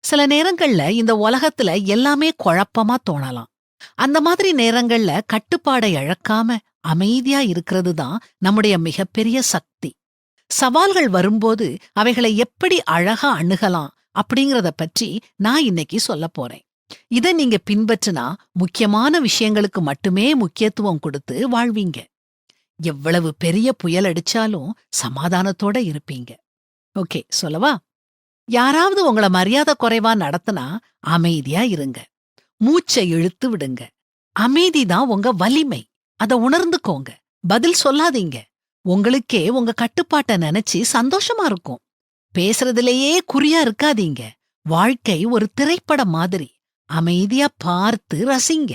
சில நேரங்கள்ல இந்த உலகத்துல எல்லாமே குழப்பமா தோணலாம். அந்த மாதிரி நேரங்கள்ல கட்டுப்பாடை இழக்காம அமைதியா இருக்கிறது தான் நம்முடைய மிகப்பெரிய சக்தி. சவால்கள் வரும்போது அவைகளை எப்படி அழகா அணுகலாம் அப்படிங்கறத பற்றி நான் இன்னைக்கு சொல்லப் போறேன். இத நீங்க பின்பற்றினா முக்கியமான விஷயங்களுக்கு மட்டுமே முக்கியத்துவம் கொடுத்து வாழ்வீங்க. எவ்வளவு பெரிய புயல் அடிச்சாலும் சமாதானத்தோட இருப்பீங்க. ஓகே, சொல்லவா? யாராவது உங்கள மரியாதை குறைவா நடத்துனா அமைதியா இருங்க. மூச்சை இழுத்து விடுங்க. அமைதிதான் உங்க வலிமை. அத உணர்ந்துக்கோங்க. பதில் சொல்லாதீங்க. உங்களுக்கே உங்க கட்டுப்பாட்ட நினைச்சு சந்தோஷமா இருக்கும். பேசுறதிலேயே குறியா இருக்காதீங்க. வாழ்க்கை ஒரு திரைப்படம் மாதிரி. அமைதியா பார்த்து ரசிங்க.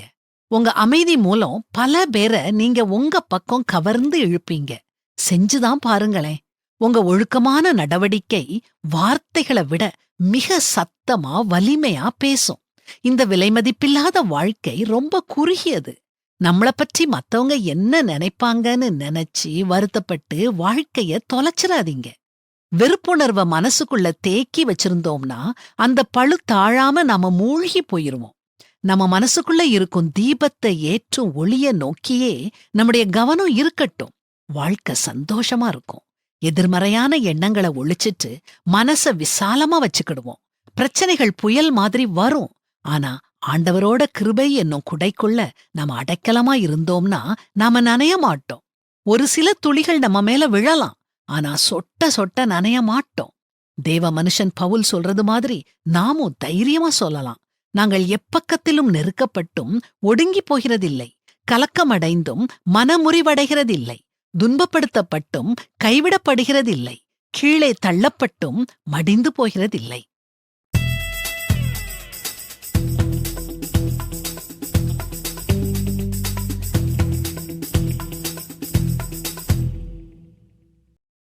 உங்க அமைதி மூலம் பல பேரை நீங்க உங்க பக்கம் கவர்ந்து இழுப்பீங்க. செஞ்சுதான் பாருங்களேன். உங்க ஒழுக்கமான நடவடிக்கை வார்த்தைகளை விட மிக சத்தமா வலிமையா பேசும். இந்த விலைமதிப்பில்லாத வாழ்க்கை ரொம்ப குறுகியது. நம்மள பற்றி மத்தவங்க என்ன நினைப்பாங்கன்னு நினைச்சு வருத்தப்பட்டு வாழ்க்கைய தொலைச்சிடாதீங்க. வெறுப்புணர்வ மனசுக்குள்ள தேக்கி வச்சிருந்தோம்னா அந்த பழு தாழாம நாம மூழ்கி போயிருவோம். நம்ம மனசுக்குள்ள இருக்கும் தீபத்தை ஏற்றும் ஒளிய நோக்கியே நம்முடைய கவனம் இருக்கட்டும். வாழ்க்கை சந்தோஷமா இருக்கும். எதிர்மறையான எண்ணங்களை ஒழிச்சிட்டு மனச விசாலமா வச்சுக்கிடுவோம். பிரச்சனைகள் புயல் மாதிரி வரும். ஆனா ஆண்டவரோட கிருபை என்னும் குடைக்குள்ள நாம அடைக்கலமா இருந்தோம்னா நாம நனைய மாட்டோம். ஒரு சில துளிகள் நம்ம மேல விழலாம். ஆனா சொட்ட சொட்ட நனைய மாட்டோம். தேவ மனுஷன் பவுல் சொல்றது மாதிரி நாமும் தைரியமா சொல்லலாம். நாங்கள் எப்பக்கத்திலும் நெருக்கப்பட்டும் ஒடுங்கி போகிறதில்லை. கலக்கமடைந்தும் மனமுறிவடைகிறதில்லை. துன்பப்படுத்தப்பட்டும் கைவிடப்படுகிறதில்லை. கீழே தள்ளப்பட்டும் மடிந்து போகிறதில்லை.